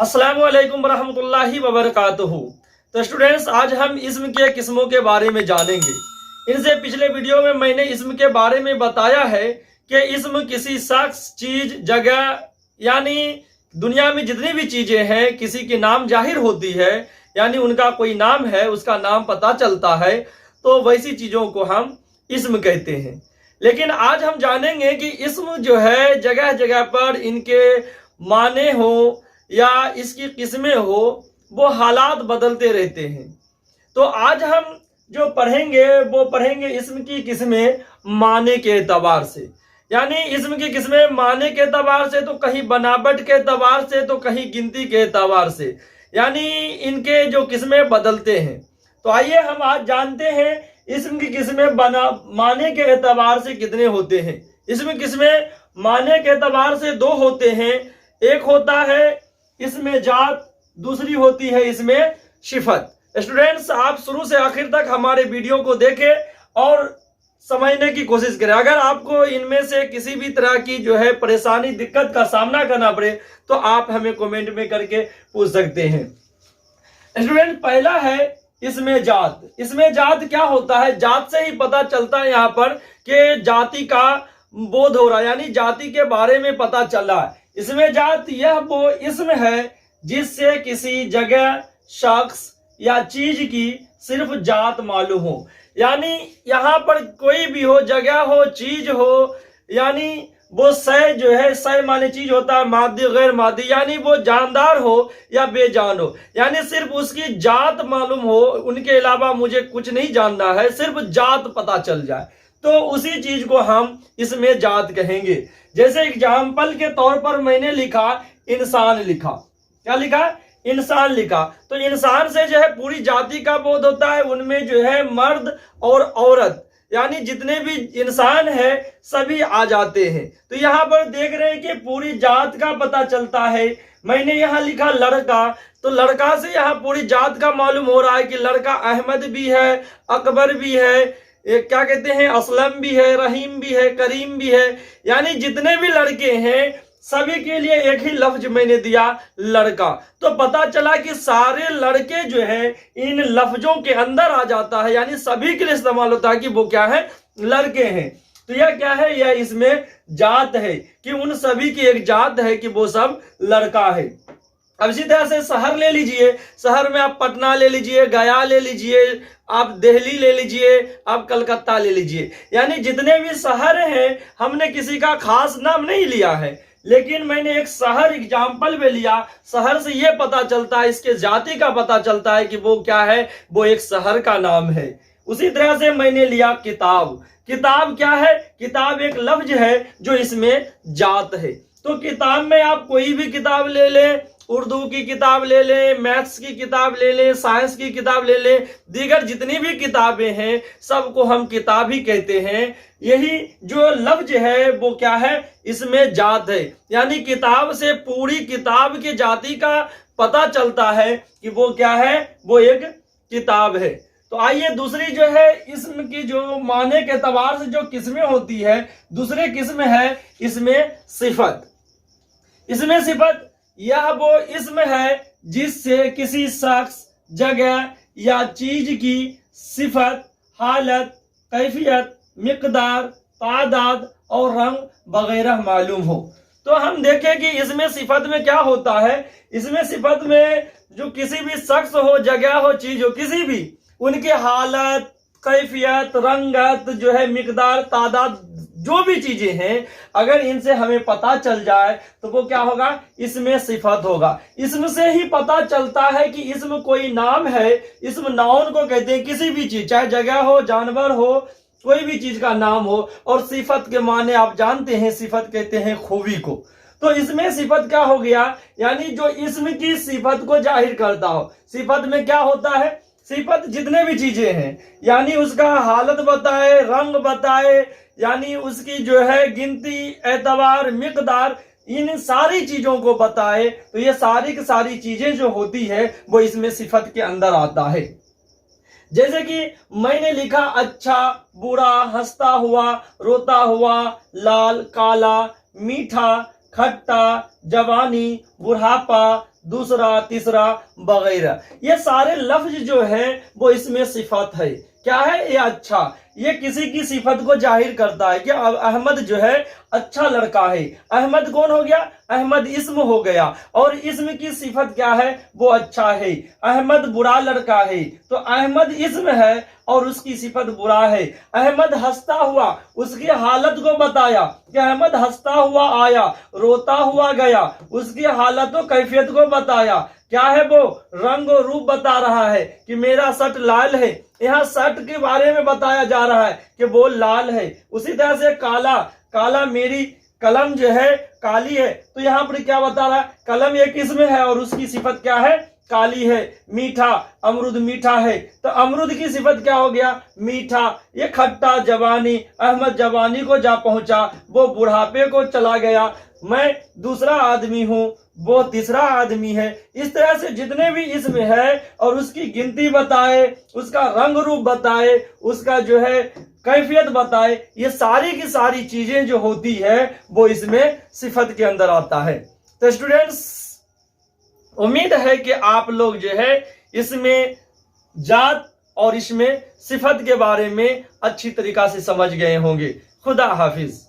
अस्सलामु अलैकुम वरहमतुल्लाहि वबरकातुहू। तो स्टूडेंट्स, आज हम इस्म के किस्मों के बारे में जानेंगे। इनसे पिछले वीडियो में मैंने इस्म के बारे में बताया है कि इस्म किसी शख्स, चीज, जगह यानी दुनिया में जितनी भी चीजें हैं किसी के नाम जाहिर होती है, यानी उनका कोई नाम है, उसका नाम पता चलता है, तो वैसी चीजों को हम इस्म कहते हैं। लेकिन आज हम जानेंगे कि इस्म जो है जगह जगह पर इनके माने हो या इसकी किस्में हो, वो हालात बदलते रहते हैं। तो आज हम जो पढ़ेंगे वो पढ़ेंगे इस्म की किस्में माने के एतबार से, यानी इस्म की किस्में माने के एतबार से, तो कहीं बनावट के एतबार से, तो कहीं गिनती के एतबार से, यानी इनके जो किस्में बदलते हैं। तो आइए हम आज जानते हैं इस्म की किस्में माने के एतबार से कितने होते हैं। इस्म किस्में माने के एतबार से दो होते हैं। एक होता है इसमें जात, दूसरी होती है इसमें सिफत। स्टूडेंट्स, आप शुरू से आखिर तक हमारे वीडियो को देखें और समझने की कोशिश करें। अगर आपको इनमें से किसी भी तरह की जो है परेशानी, दिक्कत का सामना करना पड़े तो आप हमें कमेंट में करके पूछ सकते हैं। स्टूडेंट, पहला है इसमें जात। इसमें जात क्या होता है? जात से ही पता चलता है यहाँ पर कि जाति का बोध हो रहा है, यानी जाति के बारे में पता चला है। इसमें जात यह वो इसम है जिससे किसी जगह, शख्स या चीज की सिर्फ जात मालूम हो, यानी यहाँ पर कोई भी हो, जगह हो, चीज हो, यानी वो शय जो है, शय माने चीज होता है, मादी गैर मादी, यानी वो जानदार हो या बेजान हो, यानी सिर्फ उसकी जात मालूम हो, उनके अलावा मुझे कुछ नहीं जानना है, सिर्फ जात पता चल जाए, तो उसी चीज को हम इसमें जात कहेंगे। जैसे एग्जाम्पल के तौर पर मैंने लिखा इंसान लिखा। क्या लिखा? इंसान लिखा। तो इंसान से जो है पूरी जाति का बोध होता है। उनमें जो है मर्द और औरत, यानी जितने भी इंसान है सभी आ जाते हैं। तो यहाँ पर देख रहे हैं कि पूरी जात का पता चलता है। मैंने यहाँ लिखा लड़का, तो लड़का से यहाँ पूरी जात का मालूम हो रहा है कि लड़का अहमद भी है, अकबर भी है, क्या कहते हैं, असलम भी है, रहीम भी है, करीम भी है, यानी जितने भी लड़के हैं सभी के लिए एक ही लफ्ज मैंने दिया, लड़का। तो पता चला कि सारे लड़के जो है इन लफ्जों के अंदर आ जाता है, यानी सभी के लिए इस्तेमाल होता है कि वो क्या है, लड़के हैं। तो यह क्या है? यह इसमें जात है कि उन सभी की एक जात है कि वो सब लड़का है। अब इसी तरह से शहर ले लीजिए। शहर में आप पटना ले लीजिए, गया ले लीजिए, आप दिल्ली ले लीजिए, आप कलकत्ता ले लीजिए, यानी जितने भी शहर हैं हमने किसी का खास नाम नहीं लिया है, लेकिन मैंने एक शहर एग्जाम्पल में लिया। शहर से यह पता चलता है, इसके जाति का पता चलता है कि वो क्या है, वो एक शहर का नाम है। उसी तरह से मैंने लिया किताब। किताब क्या है? किताब एक लफ्ज है जो इसमें जात है। तो किताब में आप कोई भी किताब ले लें, उर्दू की किताब ले लें, मैथ्स की किताब ले लें, साइंस की किताब ले लें, दीगर जितनी भी किताबें हैं सबको हम किताब ही कहते हैं। यही जो लफ्ज है वो क्या है, इसमें जात है, यानी किताब से पूरी किताब की जाति का पता चलता है कि वो क्या है, वो एक किताब है। तो आइए दूसरी जो है इसम की जो माने के एतबार से जो किस्में होती है, दूसरे किस्म है इसमें सिफत। इसमें सिफत यह वो इसम है जिससे किसी शख्स, जगह या चीज की सिफत, हालत, कैफियत, मिकदार, तादाद और रंग वगैरह मालूम हो। तो हम देखें कि इसमें सिफत में क्या होता है। इसमें सिफत में जो किसी भी शख्स हो, जगह हो, चीज हो, किसी भी, उनकी हालत, कैफियत, रंगत जो है, मिकदार, तादाद, जो भी चीजें हैं, अगर इनसे हमें पता चल जाए तो वो क्या होगा, इसमें सिफत होगा। इसमें से ही पता चलता है कि इसमें कोई नाम है। इसमें नाउन को कहते हैं किसी भी चीज, चाहे जगह हो, जानवर हो, कोई भी चीज का नाम हो। और सिफत के माने आप जानते हैं, सिफत कहते हैं खूबी को। तो इसमें सिफत क्या हो गया, यानी जो इसम की सिफत को जाहिर करता हो। सिफत में क्या होता है, सिफत जितने भी चीजें हैं, यानी उसका हालत बताए, रंग बताए, यानी उसकी जो है गिनती, एतबार, मिकदार, इन सारी चीजों को बताए। तो ये सारी की सारी चीजें जो होती है वो इसमें सिफत के अंदर आता है। जैसे कि मैंने लिखा अच्छा, बुरा, हंसता हुआ, रोता हुआ, लाल, काला, मीठा, खट्टा, जवानी, बुढ़ापा, दूसरा, तीसरा वगैरह। ये सारे लफ्ज जो है वो इसमें सिफत है। क्या है ये? अच्छा। ये किसी की सिफत को जाहिर करता है कि अहमद जो है अच्छा लड़का है। अहमद कौन हो गया? अहमद इस्म हो गया। और इस्म की सिफत क्या है? वो अच्छा है। अहमद बुरा लड़का है तो अहमद इस्म है और उसकी सिफत बुरा है। अहमद हंसता हुआ, उसकी हालत को बताया कि अहमद हंसता हुआ आया, रोता हुआ गया, उसकी हालत और कैफियत को बताया। क्या है वो? रंग और रूप बता रहा है कि मेरा शर्ट लाल है। यहाँ शर्ट के बारे में बताया जा रहा है कि वो लाल है। उसी तरह से काला, काला मेरी कलम जो है काली है। तो यहाँ पर क्या बता रहा है? कलम एक किस्म है और उसकी सिफत क्या है? काली है। मीठा, अमरुद मीठा है तो अमरुद की सिफत क्या हो गया? मीठा। ये खट्टा, जवानी, अहमद जवानी को जा पहुंचा, वो बुढ़ापे को चला गया। मैं दूसरा आदमी हूं, वो तीसरा आदमी है। इस तरह से जितने भी इसमें है और उसकी गिनती बताए, उसका रंग रूप बताए, उसका जो है कैफियत बताए, ये सारी की सारी चीजें जो होती है वो इसमें सिफत के अंदर आता है। तो स्टूडेंट्स, उम्मीद है कि आप लोग जो है इसमें जात और इसमें सिफत के बारे में अच्छी तरीका से समझ गए होंगे। खुदा हाफिज।